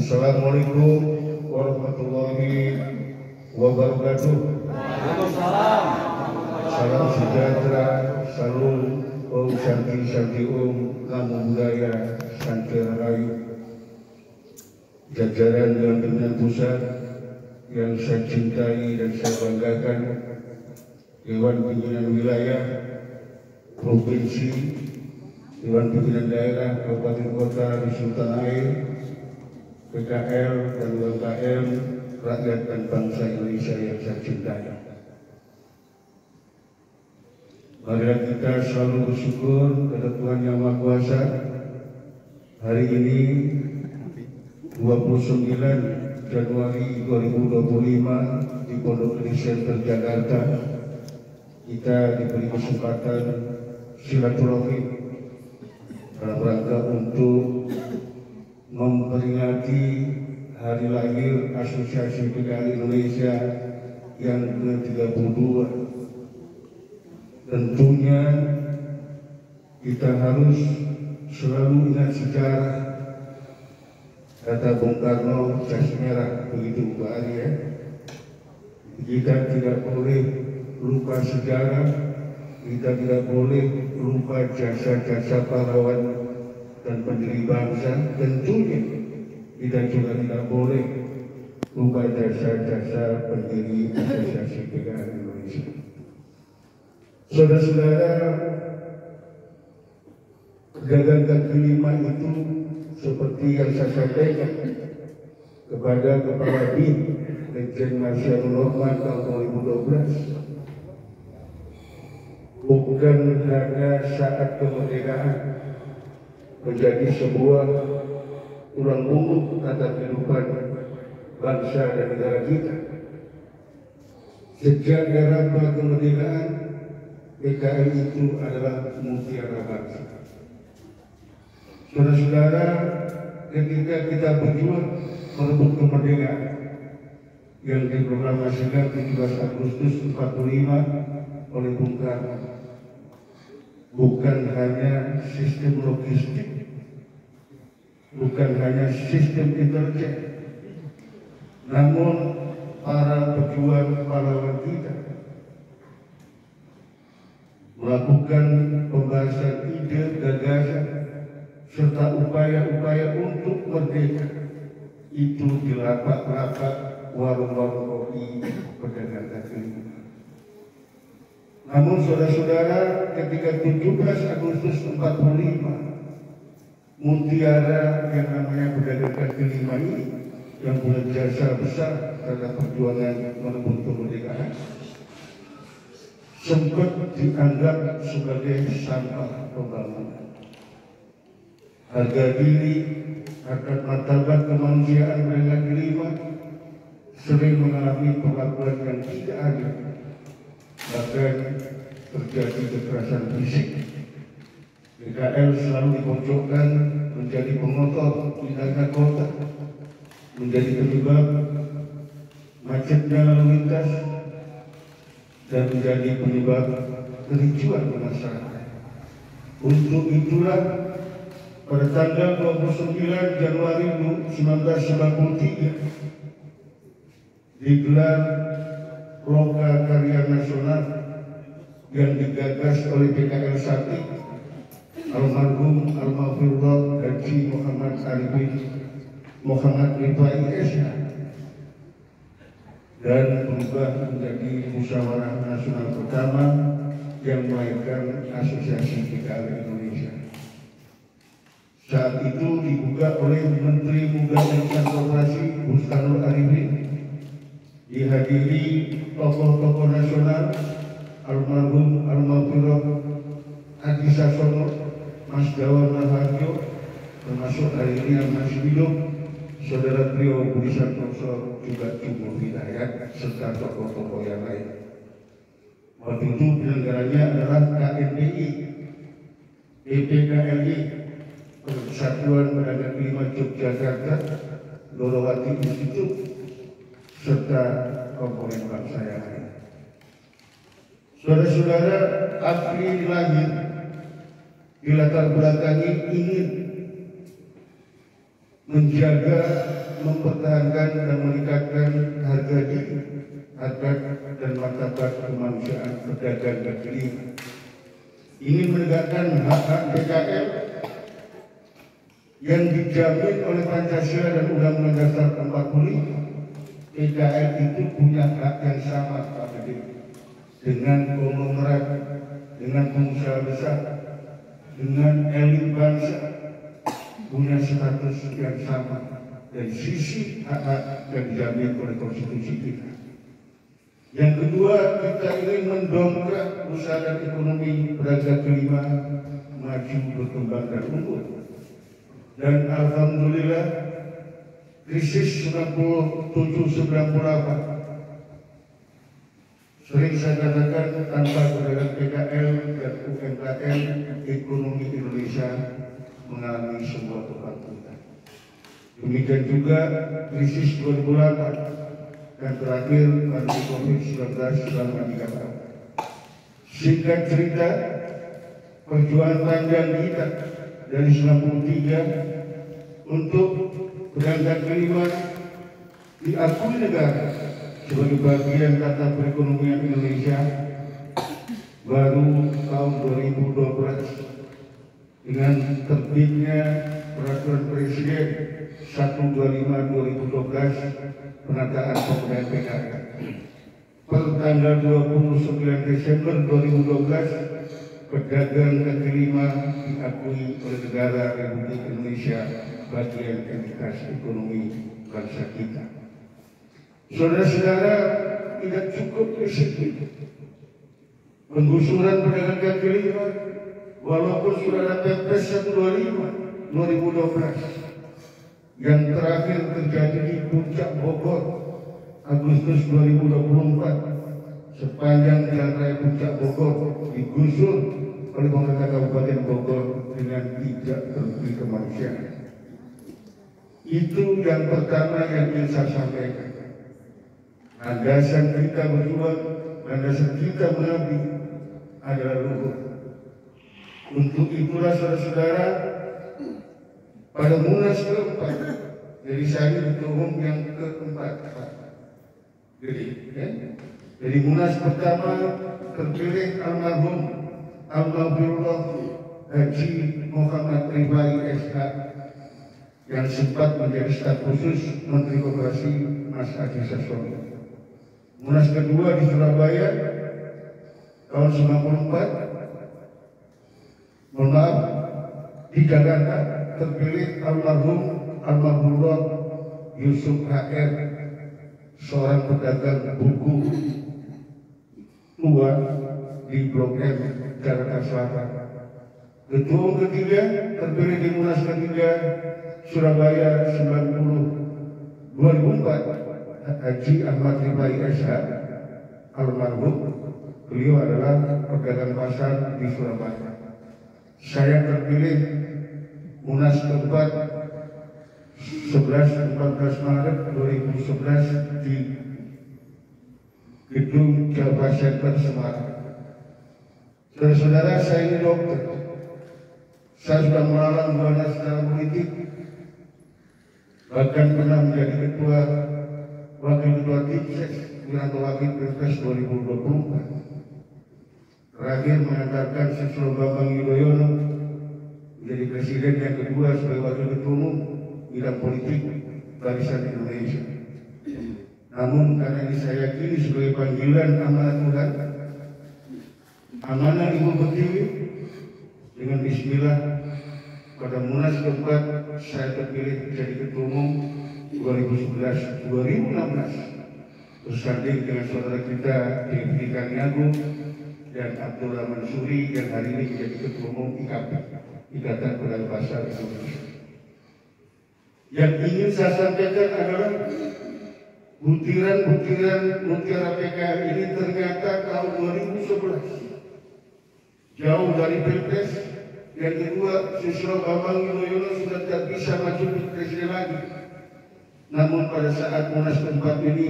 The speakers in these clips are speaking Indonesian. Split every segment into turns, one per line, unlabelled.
Assalamualaikum warahmatullahi wabarakatuh.
Waalaikumsalam.
Salam sejahtera, salam Om Santi Om, Namo Buddhaya, Santi Rahayu. Jajaran Dewan Pimpinan Pusat yang saya cintai dan saya banggakan, Dewan Pimpinan Wilayah, Provinsi, Dewan Pimpinan Daerah, Kabupaten Kota di Sultan Air, PKL dan UMKM, rakyat dan bangsa Indonesia yang saya cintai. Marilah kita selalu bersyukur kepada Tuhan Yang Maha Kuasa. Hari ini 29 Januari 2025 di Pondok Gede Center Jakarta, kita diberi kesempatan silaturahmi dalam rangka untuk memperingati hari lahir Asosiasi PKL Indonesia yang ke-32. Tentunya kita harus selalu ingat sejarah. Kata Bung Karno, jas merah, begitu Pak Ari ya. Kita tidak boleh lupa sejarah, kita tidak boleh lupa jasa-jasa pahlawan dan pendiri bangsa. Tentunya kita juga tidak boleh lupa jasa-jasa pendiri Asosiasi PKL Indonesia. Saudara-saudara, gagasan kelima itu seperti yang saya sampaikan kepada Kepala BIN Lejen Marsiano Norman tahun 2012, bukan hanya saat kemerdekaan menjadi sebuah tulang punggung tata kehidupan bangsa dan negara kita. Sejak era kemerdekaan, PKL itu adalah mutiara bangsa. Saudara-saudara, ketika kita berjuang merebut kemerdekaan yang diproklamasikan 17 Agustus 45 oleh Bung Karno, bukan hanya sistem logistik, bukan hanya sistem intelijen, namun para pejuang pahlawan kita melakukan pembahasan ide, gagasan, serta upaya-upaya untuk merdeka itu di lapak-lapak warung-warung kopi pedagang kaki lima. Namun saudara-saudara, ketika 17 Agustus 45, mutiara yang namanya pedagang kaki lima ini yang punya jasa besar dalam perjuangan merebut kemerdekaan sempat dianggap sebagai sampah pembangunan. Harga diri, harkat martabat kemanusiaan mereka kelima sering mengalami perlakuan yang tidak adil, bahkan terjadi kekerasan fisik. PKL selalu dipojokkan menjadi pengotor pindahkan kota, menjadi penyebab macetnya lalu lintas, dan menjadi penyebab kericuan masyarakat. Untuk itulah pada tanggal 29 Januari 1993 digelar Loka Karya Nasional yang digagas oleh PKL Sakti almarhum almarhum Haji Muhammad Arifin Muhammad Rifai SH, dan berubah menjadi musyawarah nasional pertama yang melahirkan Asosiasi PKL Indonesia. Saat itu dibuka oleh Menteri Muda dan Transportasi Bustanul Arifin, dihadiri tokoh-tokoh nasional almarhum Hadi Sasono, Mas Dawan Raharjo, termasuk hari ini yang masih hidup, saudara beliau Budi Santoso, juga Jumur Hidayat, serta tokoh-tokoh yang lain. Waktu itu penyelenggaranya adalah KNDI, PPKLI, Persatuan Pedagang Kelima Yogyakarta, Dorowati Institut, serta komponen bangsa yang lain. Saudara-saudara, Apri lahir dilatar belakangi ingin menjaga mempertahankan dan meningkatkan harga diri, harkat dan martabat kemanusiaan pedagang kaki lima. Ingin menegakkan hak-hak PKL yang dijamin oleh Pancasila dan Undang-Undang Dasar 45. PKL itu punya hak yang sama Pak Gede, dengan konglomerat, dengan pengusaha besar, dengan elit bangsa, punya status yang sama dari sisi hak-hak yang dijamin oleh konstitusi kita. Yang kedua, kita ingin mendongkrak usaha dan ekonomi pedagang kelima maju, berkembang dan unggul. Dan alhamdulillah krisis 97-98 sering saya katakan tanpa pedagang PKL dan UMKM ekonomi Indonesia mengalami sebuah kebangkitan. Demikian juga krisis 2008 dan terakhir pandemi COVID-19 selama 3 tahun. Singkat cerita, perjuangan panjang kita dari 93 untuk pedagang kelima diakui negara sebagai bagian tata perekonomian Indonesia baru tahun 2012 dengan terbitnya Peraturan Presiden 125/2012 penataan pemberdayaan PKL. Per tanggal 29 Desember 2012, pedagang kaki lima diakui oleh negara Republik Indonesia bagian entitas ekonomi bangsa kita. Saudara-saudara, tidak cukup di situ. Penggusuran pedagang kaki lima, walaupun sudah ada Perpres 125 2012 yang terakhir terjadi di Puncak Bogor Agustus 2024, sepanjang jalan raya Puncak Bogor digusur oleh pemerintah Kabupaten Bogor dengan tidak terbukti kemanusiaan. Itu yang pertama yang ingin saya sampaikan. Landasan kita berjuang, landasan kita mengabdi adalah luhur. Untuk itulah saudara-saudara, pada Munas keempat, jadi saya ketua umum yang keempat. Jadi Munas pertama terpilih almarhum Almarhumullah Haji Muhammad Rifai SH yang sempat menjadi staf khusus Menteri Koperasi Mas Haji Sassono. Munas kedua di Surabaya tahun 94, mohon maaf, di Jakarta terpilih almarhumullah Yusuf HR, seorang pedagang buku tua di Blok M, Jakarta Selatan. Ketua umum ketiga terpilih di Munas ketiga Surabaya 2004, Haji Ahmad Rifai SH, almarhum. Beliau adalah pedagang pasar di Surabaya. Saya terpilih Munas keempat 14 Maret 2011 di Gedung Java Center Semarang. Saudara-saudara, saya ini dokter. Saya sudah melalang buana secara politik, bahkan pernah menjadi wakil ketua Timses atau wakil Pilpres 2024. Terakhir mengantarkan Susilo Bambang Yudhoyono menjadi presiden yang kedua sebagai wakil ketua umum bidang politik Barisan Indonesia. Namun karena ini saya yakini sebagai panggilan amanat Tuhan, amanah Ibu Pertiwi, dengan bismillah pada Munas keempat saya terpilih menjadi ketua umum 2011-2016 bersanding dengan saudara kita Devi Karniagung dan Abdullah Mansuri yang hari ini menjadi ketua umum IKP, Ikatan Pedagang Pasar Indonesia. Yang ingin saya sampaikan adalah butiran-butiran mutiara PKL ini ternyata tahun 2011 jauh dari Pilpres. Yang kedua, Susilo Bambang Yudhoyono sudah tidak bisa maju presiden lagi. Namun pada saat Munas keempat ini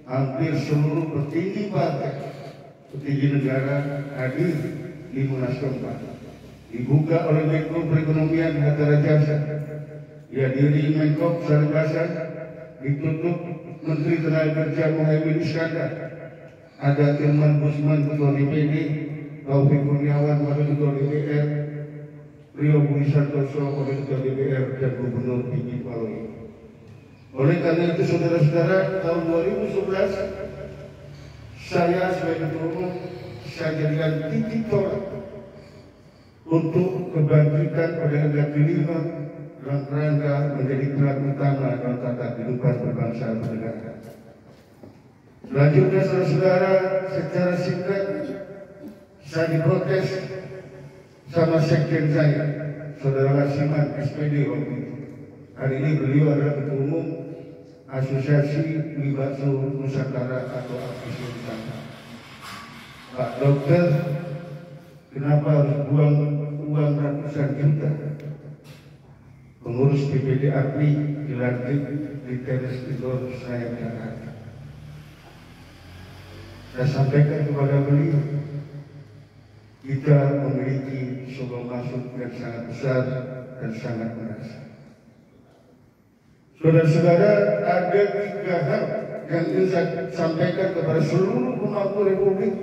hampir seluruh petinggi partai, petinggi negara hadir di Munas keempat. Dibuka oleh Menko Perekonomian Hatta Rajasa dihadiri Menko Shalih Hasan, ditutup Menteri Tenaga Kerja Muhaimin Iskandar, ada Irman Gusman Ketua DPD, Taufik Kurniawan Wakil Ketua DPR, Rio Budi Santoso Wakil Ketua DPR, dan Gubernur Sigit Paloi. Oleh karena itu saudara-saudara, tahun 2011 saya sebagai ketua umum saya jadikan titik tolak untuk kebangkitan pedagang kaki lima dalam rangka menjadi peran utama dalam tata kehidupan berbangsa dan bernegara. Selanjutnya saudara-saudara, secara singkat saya diprotes sama sekjen saya, saudara Lasiman SPD waktu itu. Hari ini beliau adalah ketua umum Asosiasi Mie Bakso Nusantara atau APSI Nusantara. Pak Dokter, kenapa harus buang uang ratusan juta? Pengurus DPD APRI dilantik di teras Indoor Senayan Jakarta. Saya sampaikan kepada beliau, kita memiliki sumber masuk yang sangat besar dan sangat merasa. Saudara-saudara, ada 3 hal yang ingin saya sampaikan kepada seluruh pemangku Republik,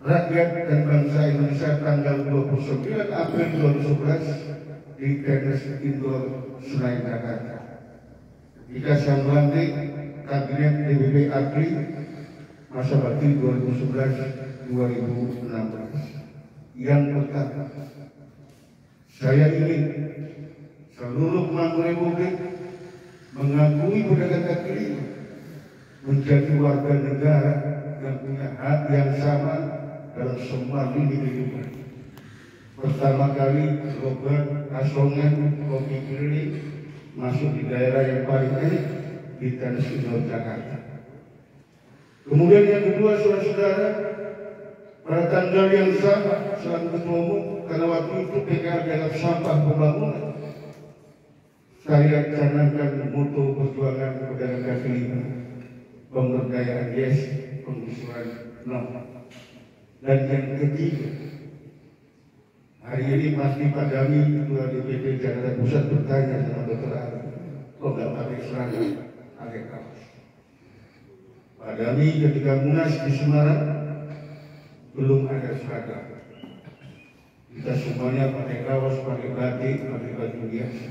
rakyat dan bangsa Indonesia tanggal 29 April 2011 di teras Indoor Senayan Jakarta. Ketika saya melantik Kabinet DPP APRI masa bakti 2011-2016. Yang pertama, saya ingin seluruh pemangku Republik mengakui pedagang kaki lima menjadi warga negara yang punya hak yang sama dalam semua lini kehidupan. Pertama kali Robert Asongan Kopi Keliling masuk di daerah yang paling elit di teras Indoor Jakarta. Kemudian yang kedua, saudara-saudara, pada tanggal yang sama selaku ketua umum, karena waktu itu PKL dianggap sampah pembangunan, saya canangkan moto perjuangan pedagang kaki lima, pemberdayaan yes, penggusuran no. Dan yang ketiga, hari ini pasti Pak Dami, Ketua DPD Jakarta Pusat bertanya sama Dr. Ari, kok nggak pakai seragam, pakai kaos? Pak Dami ketika Munas di Semarang belum ada seragam. Kita semuanya pakai kaos, pakai batik, pakai baju biasa.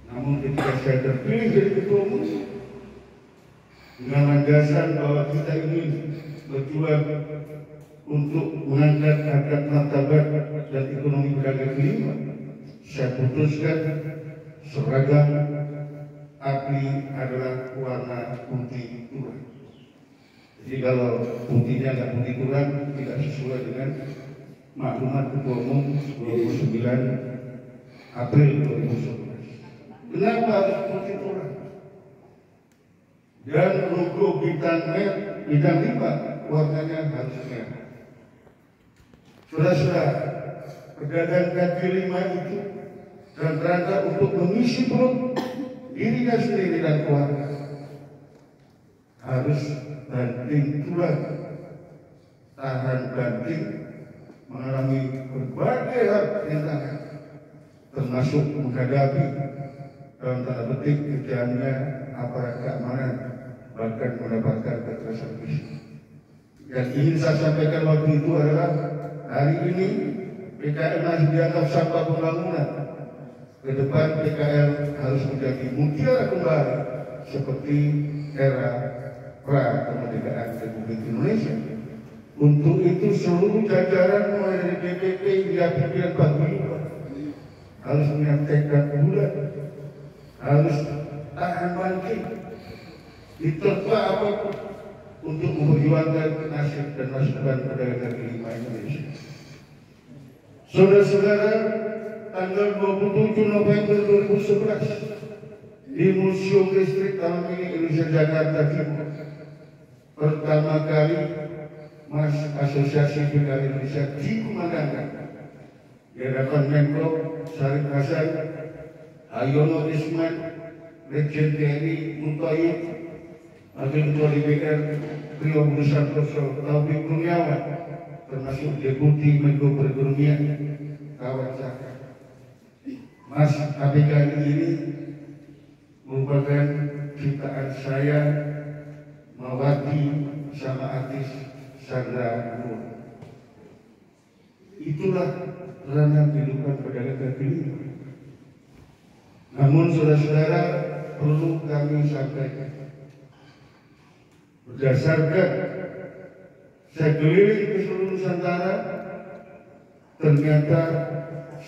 Namun ketika saya terpilih jadi ketua umum dengan landasan bahwa kita ingin berjuang untuk mengangkat harkat martabat dan ekonomi pedagang kaki lima, saya putuskan seragam APRI adalah warna putih tua. Jadi kalau putihnya nggak putih kurang, tidak sesuai dengan maklumat ketua umum 29 April 2011. Kenapa harus putih kurang? Dan logo bintang 5 warnanya harus merah. Saudara-saudara, pedagang kaki lima itu dalam rangka untuk mengisi perut dirinya sendiri dan keluarga harus banting tulang, tahan banting, mengalami berbagai hal rintangan, termasuk menghadapi dalam tanda petik kerjaannya aparat keamanan, bahkan mendapatkan kekerasan fisik. Yang ingin saya sampaikan waktu itu adalah hari ini PKL masih dianggap sampah pembangunan. Ke depan PKL harus menjadi mutiara kembali seperti era pra kemerdekaan Republik Indonesia. Untuk itu seluruh jajaran mulai dari DPP hingga pimpinan paguyuban harus punya tekad bulat, harus tahan banting, diterpa apapun untuk memperjuangkan nasib dan masa depan pedagang kaki lima Indonesia. Saudara-saudara, tanggal 27 November 2011 di Museum Listrik Taman Mini Indonesia Jakarta Timur, pertama kali Mas Asosiasi PKL Indonesia dikumandangkan di hadapan Menko Shalih Hasan, Ayono Isman, Legend TNI Mutayib, Wakil Ketua DPR Rio Budi Santoso, Taufik Kurniawan, termasuk Deputi Menko Perekonomian kawan saya. Mas ABKI ini merupakan ciptaan saya Mawati sama artis Sandra Nur. Itulah ranah kehidupan pedagang kaki lima. Namun saudara-saudara, perlu kami sampaikan, berdasarkan saya keliling ke seluruh Nusantara, ternyata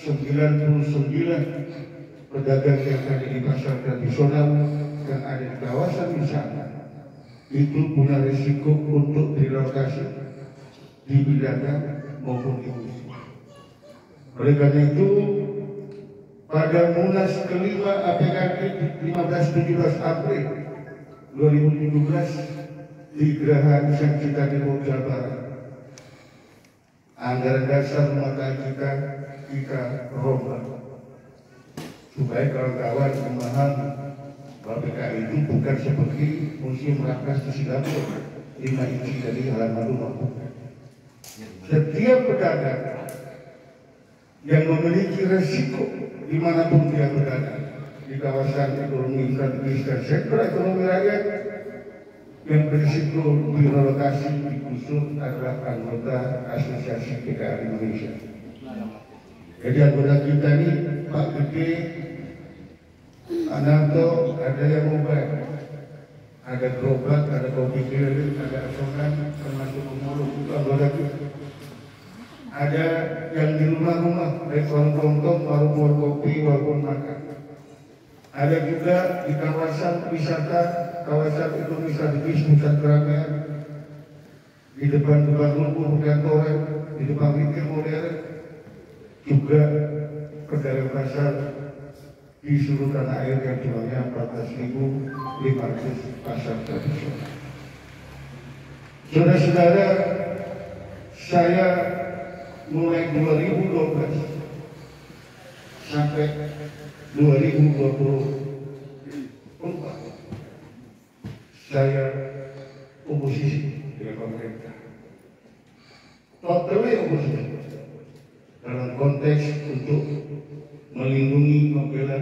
99 pedagang yang ada di pasar tradisional yang ada di kawasan wisata itu punya risiko untuk direlokasi, dipindahkan maupun diusir. Oleh karena itu, pada Munas kelima APKI 15-17 April 2017 di Geraha Nissan Citadel Jawa Barat, anggaran dasar rumah tangga kita rombak supaya kawan-kawan memahami bahwa PKI itu bukan seperti museum Rangkas di Singapura 5 inci dari halaman rumah. Setiap pedagang yang memiliki resiko dimanapun dia berada di kawasan ekonomi strategis dan sektor ekonomi rakyat yang berisiko direlokasi digusur adalah anggota Asosiasi PKI Indonesia. Jadi anggota kita ini Pak Gede, Ananto, ada yang mobile, ada gerobak, ada kopi keliling, ada asongan, termasuk pemulung, itu anggota kita. Ada yang di rumah-rumah, baik warung kelontong, warung kopi, warung makan. Ada juga di kawasan wisata, kawasan ekonomi strategis, pusat keramaian, di depan rumput perkantoran, di depan retail modern, juga pedagang pasar di seluruh tanah air yang jumlahnya 14.500 pasar tradisional. Saudara-saudara, saya mulai 2012 sampai 2024 saya oposisi dengan pemerintah, totally oposisi dalam konteks untuk melindungi, membela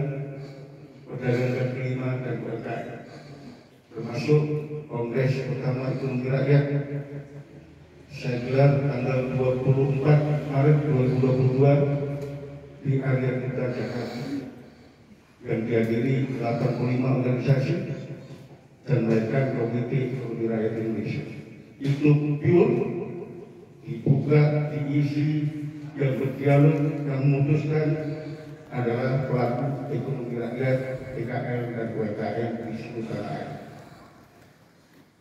pedagang kaki lima dan UMKM, termasuk Kongres Pertama Ekonomi Rakyat saya gelar tanggal 24 Maret 2022 di area Dita Jakarta yang dihadiri 85 organisasi dan bahkan Komite Ekonomi Rakyat Indonesia. Itu pure dibuka, diisi, yang berdialog, yang memutuskan adalah pelaku ekonomi rakyat, PKL dan UMKM di seluruh tanah air.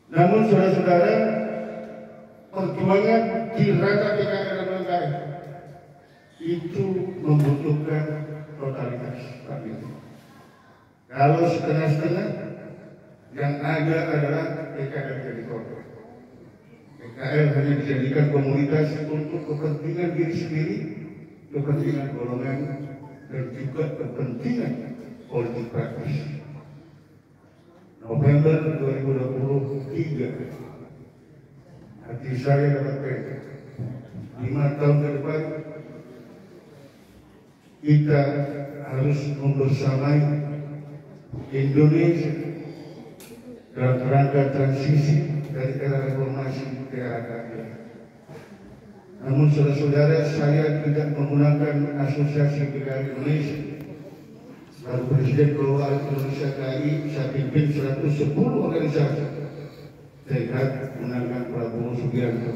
Namun saudara-saudara, perjuangan di ranah PKL dan UMKM itu membutuhkan totalitas. Kalau setengah-setengah, yang ada adalah PKL jadi korban. PKL hanya dijadikan komunitas untuk kepentingan diri sendiri, kepentingan golongan, dan juga kepentingan politik praktis. November 2023, hati saya dapat peta 5 tahun ke depan kita harus membersamai Indonesia dalam rangka transisi dari era reformasi ke era keadilan. Namun saudara-saudara, saya tidak menggunakan Asosiasi PKI Indonesia. Lalu Presiden Global Indonesia KI, saya pimpin 110 organisasi. Saya lihat menangkan Prabowo Subianto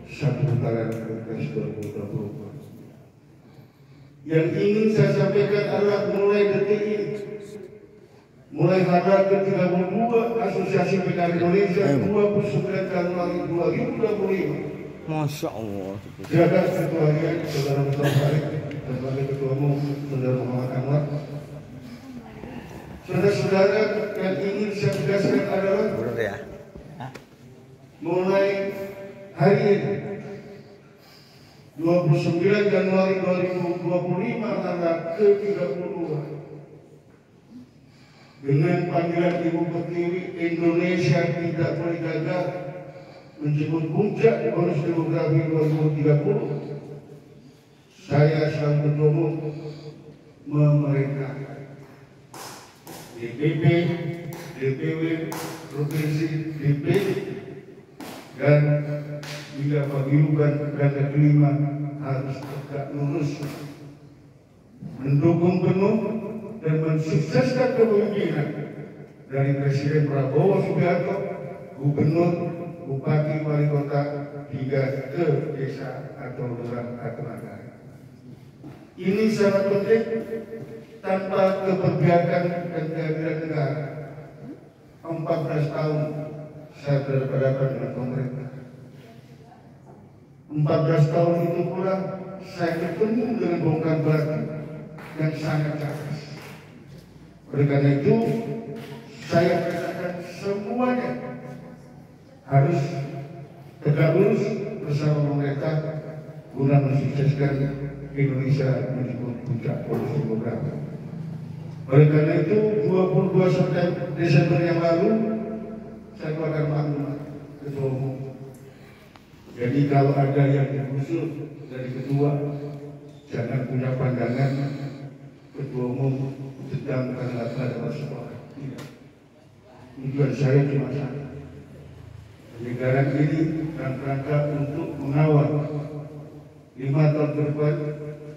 1 putaran Pilpres 2024. Yang ingin saya sampaikan adalah mulai detik ini, mulai tanggal ke-32 Asosiasi PKI Indonesia 29 Januari 2025.
Masya Allah.
Jaga Ketua Harian Saudara Mustafa Farid dan Wakil Ketua Umum Saudara Muhammad Anwar. Saudara-saudara, yang ingin saya tegaskan adalah mulai hari ini 29 Januari 2025 tanggal ke-32 dengan panggilan Ibu Pertiwi, Indonesia tidak boleh gagal menjemput puncak bonus demografi 2030. Saya selaku Ketua Umum memerintahkan DPP, DPW, provinsi, DPD, dan bila paguyuban rangka kelima harus tegak lurus, mendukung penuh dan mensukseskan kepemimpinan dari Presiden Prabowo Subianto, Gubernur, Bupati, Wali Kota, hingga ke desa atau lurah atau negara. Ini sangat penting. Tanpa keberpihakan dan kehadiran negara, 14 tahun saya berhadapan dengan pemerintah. 14 tahun itu pula saya ketemu dengan bongkar batu yang sangat keras. Oleh karena itu, saya katakan semuanya harus tegak lurus bersama pemerintah guna mensukseskan Indonesia menuju puncak polusi global. Oleh karena itu, 22 Desember yang lalu saya keluarkan maklumat Ketua Umum. Jadi kalau ada yang digusur dari ketua, jangan punya pandangan Ketua Umum sedang karena ada masalah. Tidak. Tujuan saya cuma satu. Penyegaran ini dalam rangka untuk mengawal 5 tahun ke depan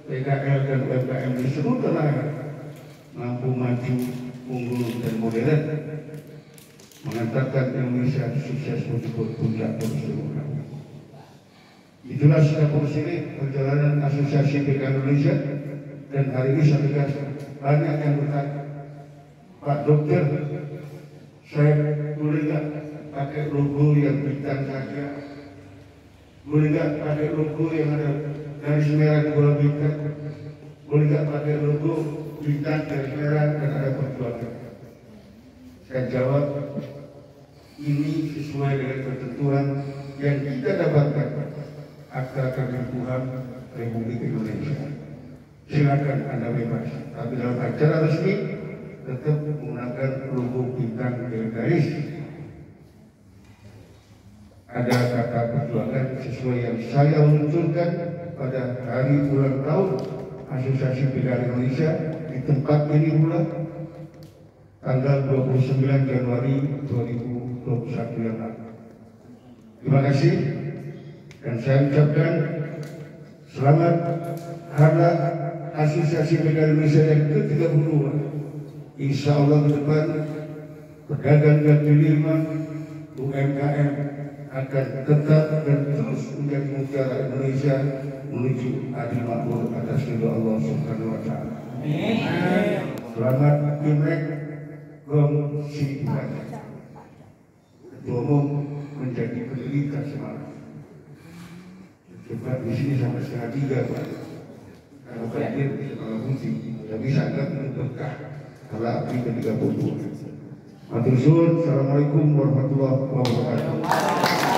PKL dan UMKM di seluruh tanah air mampu maju, unggul dan modern, mengantarkan Indonesia sukses menuju puncak polusi global. Itulah secara positif perjalanan Asosiasi PKL Indonesia, dan hari ini saya lihat banyak yang bertanya, Pak Dokter, saya boleh nggak pakai logo yang bintang saja? Boleh nggak pakai logo yang ada garis merah 2 bintang? Boleh nggak pakai logo bintang garis merah dan ada perjuangan? Saya jawab, ini sesuai dengan ketentuan yang kita dapatkan Akta Kemenkumham Republik Indonesia. Silakan Anda bebas, tapi dalam acara resmi tetap menggunakan logo bintang garis. Ada kata perjuangan sesuai yang saya luncurkan pada hari ulang tahun Asosiasi PKL Indonesia di tempat ini pula tanggal 29 Januari 2021 yang lalu. Terima kasih dan saya ucapkan selamat Hari Asosiasi PKL Indonesia yang ke-32. Insya Allah ke depan pedagang kaki lima, UMKM akan tetap dan terus menjadi mutiara Indonesia menuju adil makmur atas ridho Allah Subhanahu wa Ta'ala. Selamat Imlek Gom Si Bulan. Ketua Umum menjadi penderita semalam. Coba di sini sampai 2:30 Pak. Kalau banjir kalau fungsi, tapi sangat berkah kalau api ke-30. Matur suwun. Assalamualaikum warahmatullahi wabarakatuh.